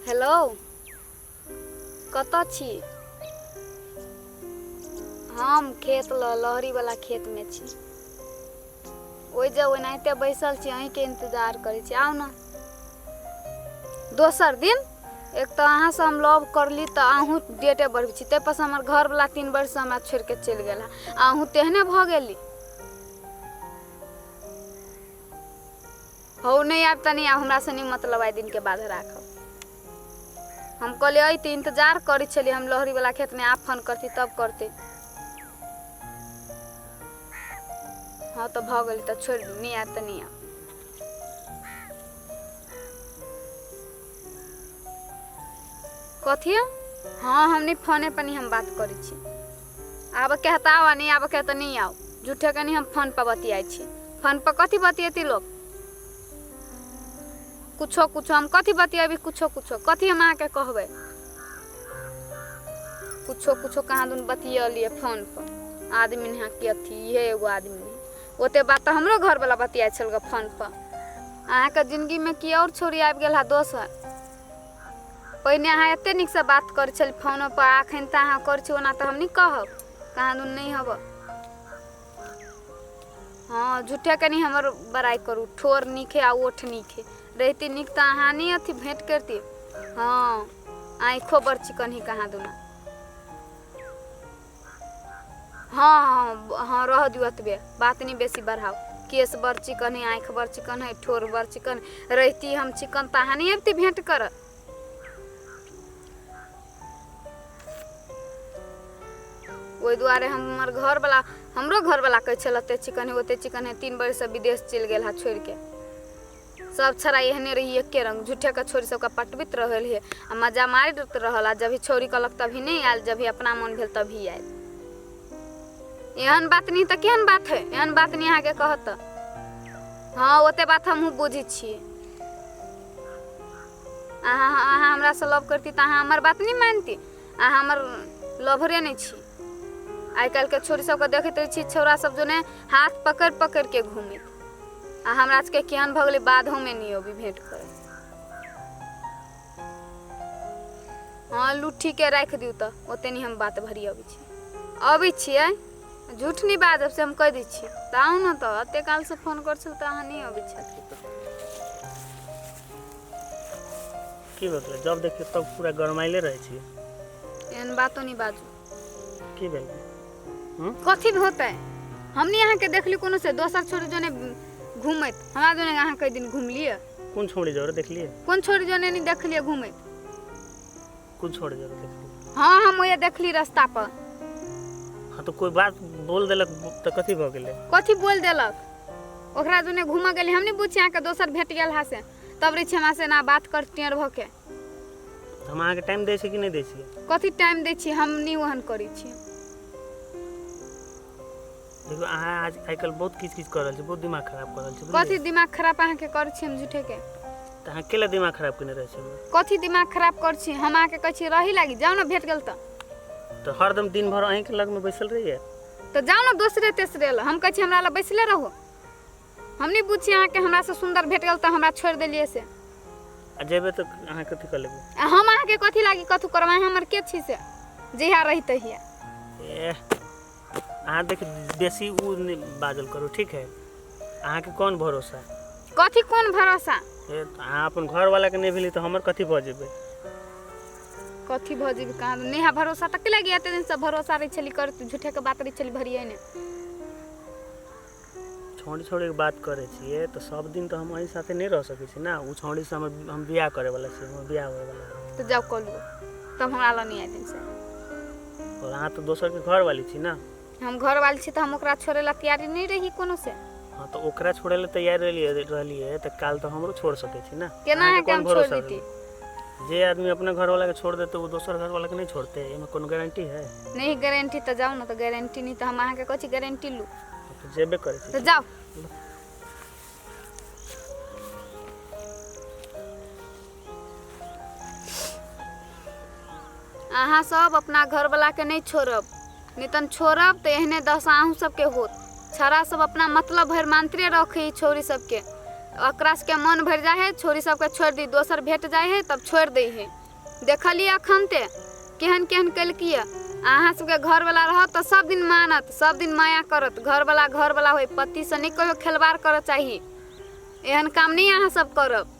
Hello कत छी? हम खेत लहरी वाला खेत में छी। ओइ जे ओनाहिते बैसल छी, अहीं के इंतजार करै छी। आउ न दोसर दिन। एक तो अहाँ से हम लव करली तो अहूँ डेटे बढ़ छी, ते पर हमर घर वाला 3 वर्ष से हमरा छोड़ के चल गेला। अहूँ तेहने भ गेली। हो नहीं आब तनी हमरा से नहीं मतलब आई दिन के बाद राखब। हम कहले अइते इंतजार करी छली हम लहरी वाला खेत में। आप फोन करती तब करते। हाँ तो भ गई तो छोड़ दी, नहीं आत नहीं आ। कथी? हाँ हमने फोने पर नहीं हम बात करी छी। आब कहता आ नहीं आब कहता नहीं आओ। झूठे के नहीं हम फोन पर बतियाई छी। फोन पर कथी बतियती लोग? कुछो कुछो हम कथी बतियाबी? कुछो कुछो कथी हम आके कहबे? कुछो कुछो कहाँ दून बतियलिए फोन पर। आदमी ने के अथी ये एगो आदमी ने ओते बात तो हमरो घर वाला बतियाई छल ग फोन पर। अहाँ के जिंदगी में की और छोरी आबि गेल हा दोसर। पहिने अहाँ एते निक से बात कर छल फोन पर, अखन त अहाँ कर छी ओना त हम नहीं कहब। कहाँ दून नहीं हब। हाँ झूठे के नहीं हमर बड़ाई करू। ठोर नीखे आ ओठ नीखे रहती निक त अहाँ नहीं अथी भेंट करती। हाँ आँखों बड़ चिकन ही कहाँ दूना। हाँ हाँ हाँ रह दियो अतबे बात नहीं बेसी बढ़ाओ। केस बड़ चिकन है, आँख बड़ चिकन है, ठोर बड़ चिकन रहती हम चिकन त अहाँ नहीं अबती भेंट कर। ओइ दुआरे हमर घर वाला हमरो घर वाला कह छल ओते चिकन है ओते चिकन है। 3 वर्ष से विदेश चल गेल हा छोड़ के। सब छड़ा एहने रही एके रंग। झूठे का छोरी सबका पटबित रहल है आ मजा मारत रहल। जब भी छोरी कहलक तभी नहीं आयल, जब भी अपना मन भेल तभी आयल। एहन बात नहीं तो केहन बात है? एहन बात नहीं आगे कहत। हाँ ओते बात हमहू बुझी छी। अहाँ हमरा से लव करती तो अहाँ हमर बात नहीं मानती। अहाँ हमर लवरे नहीं छी। आई काल के छोरी सबके देखते छी छोरा सब जो ने हाथ पकड़ पकड़ के घूमे। आ हमरा के केहन भ गेलै बाधो में नहीं अभी भेंट करे। हाँ लुट्ठी के रख दियो त ओते नहीं हम बात भरी अभी छियै। झूठ नहीं बाजब से हम कह दी छी। त आउ न त अते काल से फोन कर छल त अहाँ नहीं अभी छथि। की बतले जब देखियो तब पूरा गरमाइले रहे छी। एहन बातो नहीं बाजू। की भेल? कथी होतै? हमनी यहाँ के देखली कोनो से दोसर छोरी जने घूमत। हमरा जने अहाँ कई दिन घूमलिए। कौन छोड़ी जरे देखलिए? कौन छोरी जने नहीं देखलिए घूमत? कौन छोड़ी जरे देखलिए? हाँ हम ओए देखली रास्ता पर। हाँ तो कोई बात बोल देलक त कथी भ गेलै? कथी बोल देलक? ओकरा जने घूम गेली हम नहीं बुझी अहाँ के दोसर भेट गेल हा से। तब रे छमा से ना बात करती और भके। हम अहाँ के टाइम दे छी कि नहीं दे छी? कथी टाइम दे छी? हम नहीं वहन करी छी। देखो अहाँ आज आजकल बहुत किच कर रहल छी, बहुत दिमाग खराब कर रहल छी। कथी दिमाग खराब अहाँ के कर छी हम झूठे के? त अहाँ केला दिमाग खराब करने रहे छी? कथी दिमाग खराब कर छी? हम आके कह छी रही लागी जाओ ना भेट गेल त। तो हरदम दिन भर अहीं के लग में बैसल रही है। तो जाओ ना दूसरे तेसरे ल। हम कह छी हमरा ल बैसले रहो। हम नहीं बुझी अहाँ के हमरा से सुंदर भेट गेल त हमरा छोड़ देलिए से। आ जेबे तो अहाँ कथी कर लेबे? हम अहाँ के कथी लागी कथू करबा? हमर के छी से जहिया रही तहिया। अहाँ देख बेसी उ बाजल करो ठीक है। अहाँ के कौन भरोसा? कथी कौन भरोसा? अहाँ अपन घर वाला के नहीं भेली तो हमर कथी भ जेबे? कथी भ जेबे? कहाँ नेहा भरोसा तक लगी एते दिन से भरोसा रही छली कर झूठे के बात रही छली भरिए ने। छोड़ी छोड़ी के बात करे छिए तो सब दिन तो हम अहीं साथे नहीं रह सके छी ना। उ छोड़ी से हम बियाह करे वाला छी, हम बियाह होए वाला। तो जाओ कलू तब हमरा ल नहीं आइ दिन से। और अहाँ तो दोसर के घर वाली छी ना। हम घर वाली छी त हम ओकरा छोड़े ला तैयारी नहीं रही कोनो से। हां तो ओकरा छोड़े ले तैयार रहलिए त काल तो हमरो छोड़ सके छी ना। केना है के हम छोड़ देती? जे आदमी अपने घर वाला के छोड़ देते वो दोसर घर वाला के नहीं छोड़ते। एमे कोनो गारंटी है? नहीं गारंटी तो जाओ ना। तो गारंटी नहीं तो हम अहाँ के कथी गारंटी लू? तो जेबे करे छी। तो जाओ। अहाँ सब अपना घर वाला के नहीं छोड़ब। नितन छोड़ब तो एहने दशा अहूँ सबके होत। छड़ा सब अपना मतलब भर मानते रखे छोरी सबके। ओकरा सबके मन भरि जाइ है, छोरी सबके छोड़ दी, दोसर भेट जाइ है तब छोड़ दै है। देखलिए अखन ते केहन केहन कलकिए। अहाँ सबके घरवाला रहत तऽ सब दिन मानत, सब दिन माया करत। घरवाला घरवाला होइ, पति से नहीं कहियो खेलवार करऽ चाहिए। एहन काम नहीं अहाँ सब करब।